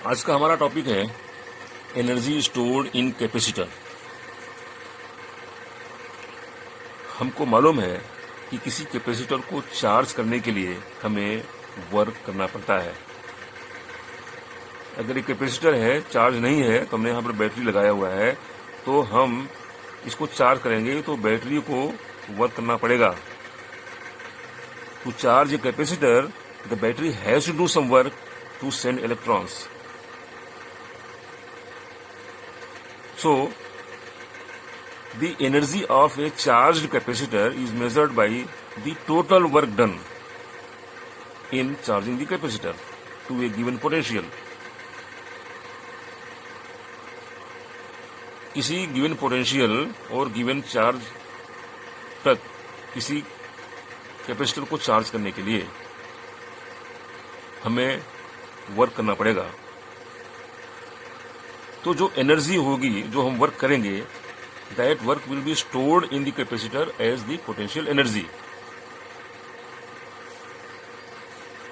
आज का हमारा टॉपिक है एनर्जी स्टोर्ड इन कैपेसिटर। हमको मालूम है कि किसी कैपेसिटर को चार्ज करने के लिए हमें वर्क करना पड़ता है। अगर ये कैपेसिटर है, चार्ज नहीं है, तो हमने यहाँ पर बैटरी लगाया हुआ है, तो हम इसको चार्ज करेंगे तो बैटरी को वर्क करना पड़ेगा। To charge a capacitor the battery has to do some work to send electrons. So, the energy of a charged capacitor is measured by the total work done in charging the capacitor to a given potential. किसी given potential और given charge तक किसी capacitor को charge करने के लिए हमें work करना पड़ेगा। तो जो एनर्जी होगी, जो हम वर्क करेंगे, that work will be stored in the capacitor as the potential energy.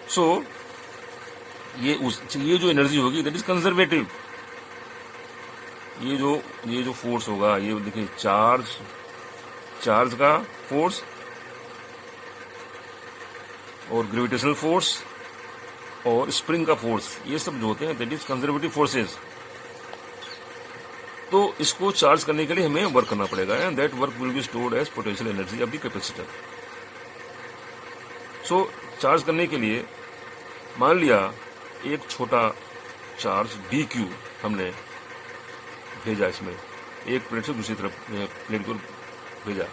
So ये जो एनर्जी होगी दैट इज कंजर्वेटिव। ये जो फोर्स होगा, ये देखिए चार्ज का फोर्स और ग्रेविटेशनल फोर्स और स्प्रिंग का फोर्स, ये सब जो होते हैं दैट इज कंजर्वेटिव फोर्सेज। तो इसको चार्ज करने के लिए हमें वर्क करना पड़ेगा and that work will be stored as potential energy of the capacitor. So charge करने के लिए मान लिया एक छोटा चार्ज dq हमने भेजा, इसमें एक प्लेट से दूसरी तरफ प्लेट को भेजा,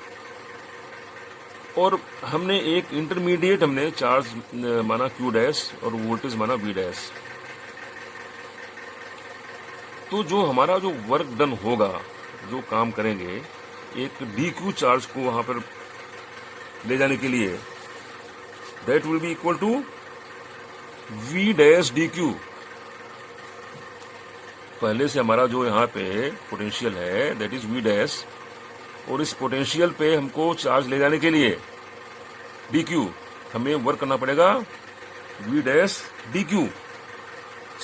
और हमने एक इंटरमीडिएट हमने चार्ज माना q डैश और वोल्टेज माना v डैश। तो जो हमारा जो वर्क डन होगा, जो काम करेंगे, एक dq चार्ज को वहां पर ले जाने के लिए, that will be equal to v dash dq। पहले से हमारा जो यहाँ पे पोटेंशियल है दैट इज v डैश, और इस पोटेंशियल पे हमको चार्ज ले जाने के लिए dq हमें वर्क करना पड़ेगा v dash dq,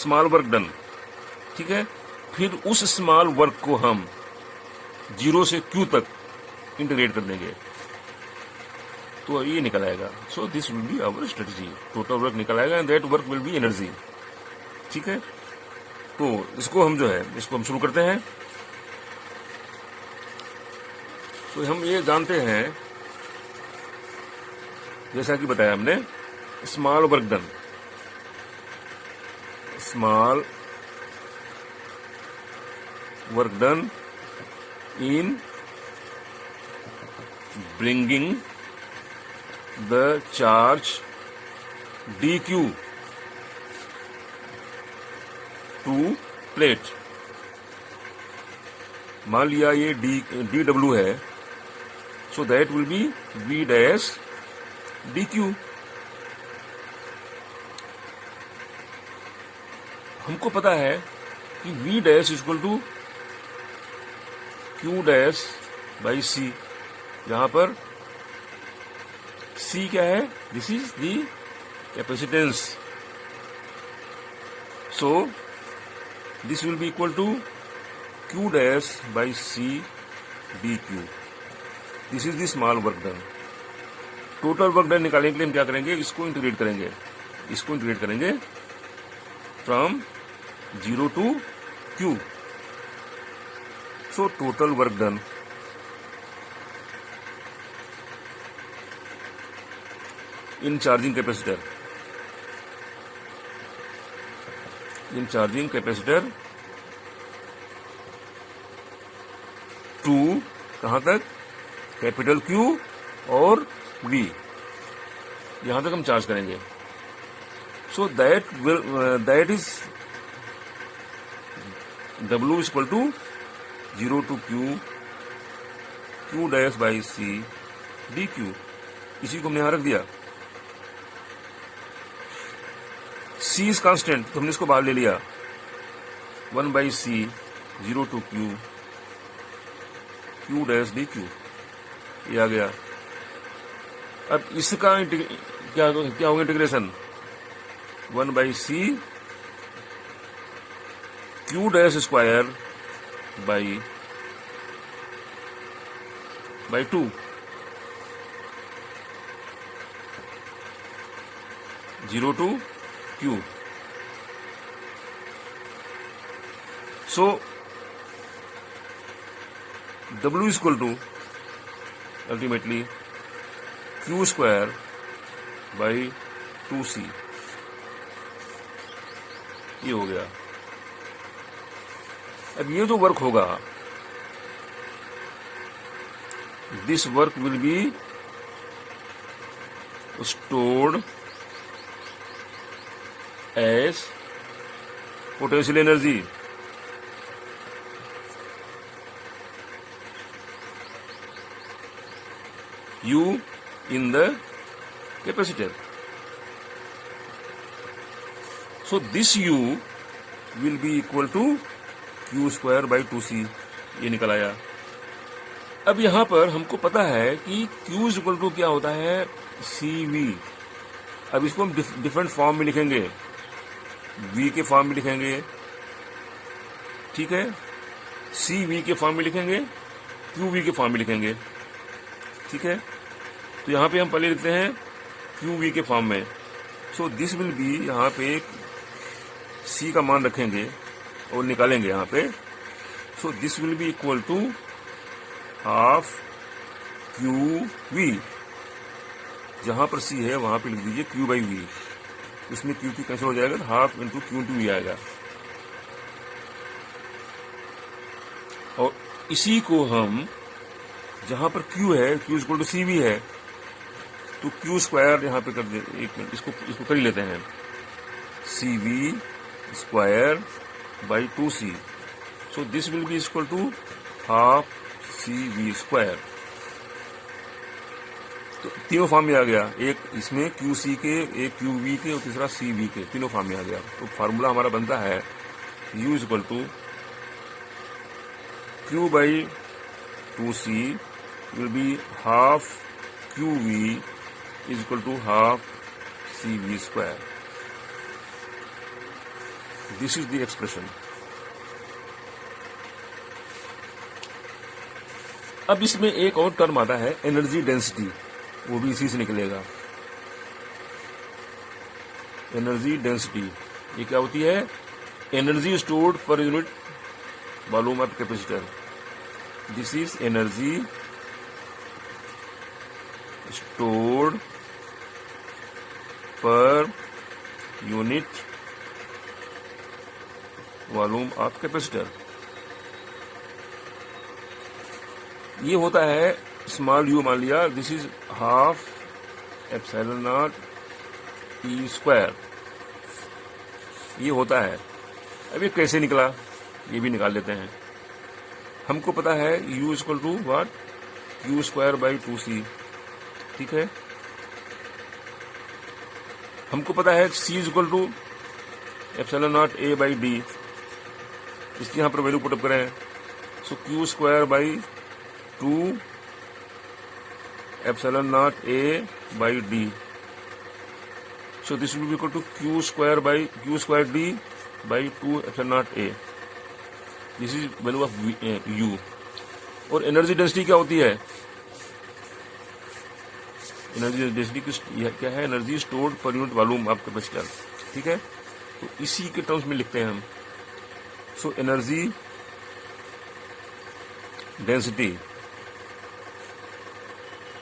small work done. ठीक है, फिर उस स्मॉल वर्क को हम 0 से q तक इंटीग्रेट कर देंगे तो ये निकल आएगा। So this will be our strategy. Total work निकल आएगा and that work will be energy. ठीक है, तो इसको हम शुरू करते हैं। तो हम ये जानते हैं, जैसा कि बताया हमने, small work done, small work done in bringing the charge dq to plate। मान लिया ये dw है, so that will be v dash dq। हमको पता है कि v dash equal to q dash by c। यहां पर c क्या है? This is the capacitance. So this will be equal to q dash by c dq। This is the small work done. Total work done निकालने के लिए हम क्या करेंगे? इसको इंटीग्रेट करेंगे from 0 to q। So total work done in charging capacitor to कहां तक? कैपिटल Q और V, यहां तक हम चार्ज करेंगे। So that is W equal to 0 to q dash by c dq। इसी को हमने यहां रख दिया। c इज कांस्टेंट, तो हमने इसको बाहर ले लिया। 1 by c 0 to q dash dq, ये आ गया। अब इसका क्या होगा integration? 1 by c Q dash square by 2, zero to Q. So W is equal to ultimately Q square by 2C. ये हो गया. अब ये जो वर्क होगा, this work will be stored as potential energy. U in the capacitor. So this U will be equal to Q square by 2C. ये निकल आया. अब यहां पर हमको पता है कि Q is equal to क्या होता है, CV. अब इसको हम डिफरेंट फॉर्म में लिखेंगे, V के फॉर्म में लिखेंगे, ठीक है, CV के फॉर्म में लिखेंगे, QV के फॉर्म में लिखेंगे, ठीक है. तो यहाँ पे हम पहले लिखते हैं QV के फॉर्म में. सो दिस विल बी, यहाँ पे C का मान रखेंगे और निकालेंगे यहाँ पे. So this will be equal to half QV. जहाँ पर C है वहाँ पे लिख दीजिए Q बाई V. इसमें Q कैंसिल हो जाएगा, half into Q into V आएगा. और इसी को हम, जहां पर Q है, Q इक्वल टू CV है, तो Q स्क्वायर यहाँ पे कर दे. एक मिनट, इसको कर ही लेते हैं. CV square by 2C. So this will be equal to half CV square. तो तीनों फॉर्म में आ गया. एक इसमें QC के, एक QV के और तीसरा CV के, तीनों फॉर्म में आ गया. तो फार्मूला हमारा बनता है U equal to Q by 2C will be half QV is equal to half CV square. This is the expression. अब इसमें एक और टर्म आता है एनर्जी डेंसिटी, वो भी इसी से निकलेगा. एनर्जी डेंसिटी ये क्या होती है, energy stored per unit volume of capacitor. This is energy stored per unit volume of capacitor. ये होता है स्मॉल u, मान लिया. This is half epsilon naught E square. ये होता है. अब ये कैसे निकला, ये भी निकाल लेते हैं. हमको पता है U equal to what, Q square by 2C, ठीक है. हमको पता है C equal to epsilon not A by D. इसकी यहाँ पर वैल्यू पुटअप करें. So Q square by 2 epsilon not A by D. So this will be equal to Q square D by 2 epsilon not A. This is value of U. और energy density क्या होती है, energy density क्या है, energy stored per unit volume of capacitor, ठीक है. तो इसी के टर्म्स में लिखते हैं हम. सो एनर्जी डेंसिटी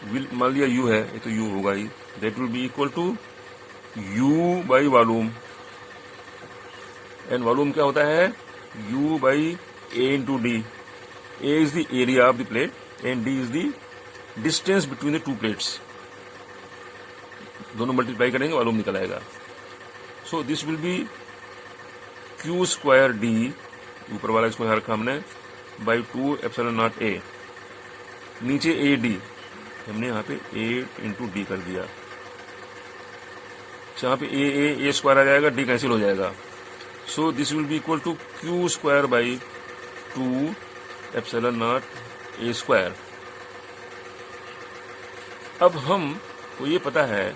विल, मान लिया U है, ये तो U होगा ही, that will be equal to U by volume. And volume क्या होता है, U by A into D. A is the area of the plate and D is the distance between the two plates. दोनों multiply करेंगे, volume निकल आएगा. So this will B Q square D, ऊपर वाला इसको यहाँ रखा हमने, बाई 2 एप्सिलॉन नॉट A. नीचे AD, हमने यहाँ पे A इंटू D कर दिया. यहाँ पे A स्क्वायर आ जाएगा, D कैंसिल हो जाएगा. So this will be equal to Q square by 2 epsilon not A square. अब हम को ये पता है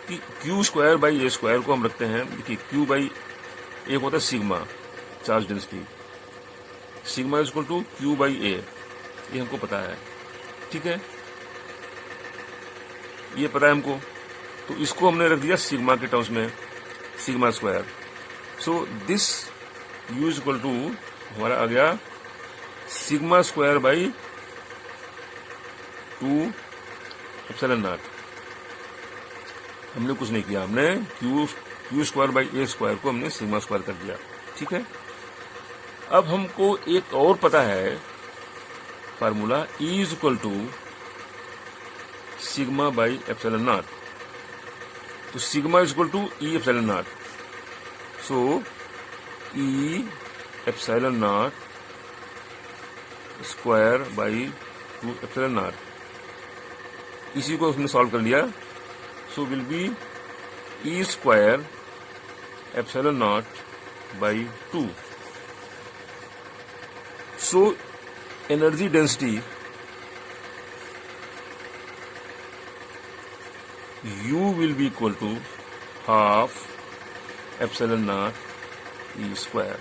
कि Q square by A square को हम रखते हैं. देखिए Q बाई एक होता है sigma. Charge density, sigma is equal to Q by A, ये हमको पता है, ठीक है, ये पता है हमको। तो इसको हमने रख दिया सिग्मा के टर्म्स में, sigma square. So this U is equal to हमारा आ गया sigma square by 2 epsilon not. हमने कुछ नहीं किया, हमने Q square by A square को हमने सिग्मा स्क्वायर कर दिया, ठीक है। अब हमको एक और पता है formula, E is equal to sigma by epsilon naught. तो sigma is equal to E epsilon naught, so E epsilon naught square by 2 epsilon naught, इसी को उसने सॉल्व कर लिया। So will be E square epsilon naught by 2। So energy density U will be equal to half epsilon naught E square.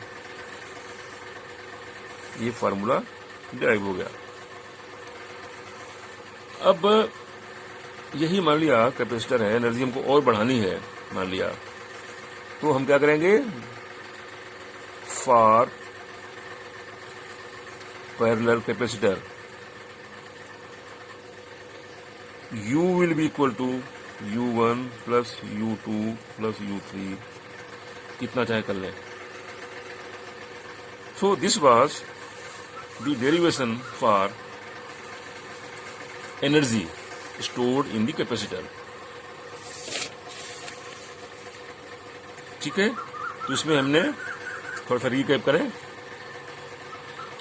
ये formula derive हो गया। अब यही मान लिया कैपेसिटर है, एनर्जी हमको और बढ़ानी है मान लिया, तो हम क्या करेंगे, for parallel capacitor U will be equal to U1 plus U2 plus U3, कितना चाहे कर लें। So this was the derivation for energy stored in the capacitor, ठीक है। तो इसमें हमने थोड़ा सा रिकैप करें,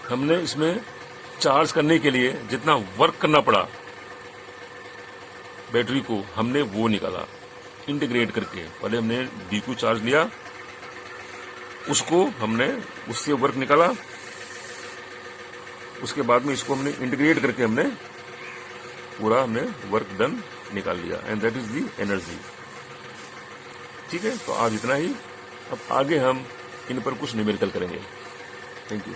हमने इसमें चार्ज करने के लिए जितना वर्क करना पड़ा बैटरी को, हमने वो निकाला इंटीग्रेट करके। पहले हमने dq चार्ज लिया, उसको हमने उससे वर्क निकाला, उसके बाद में इसको हमने इंटीग्रेट करके हमने पूरा हमने वर्क डन निकाल लिया, and that is the energy, ठीक है। तो आज इतना ही, अब आगे हम इन पर कुछ न्यूमेरिकल करेंगे। Thank you.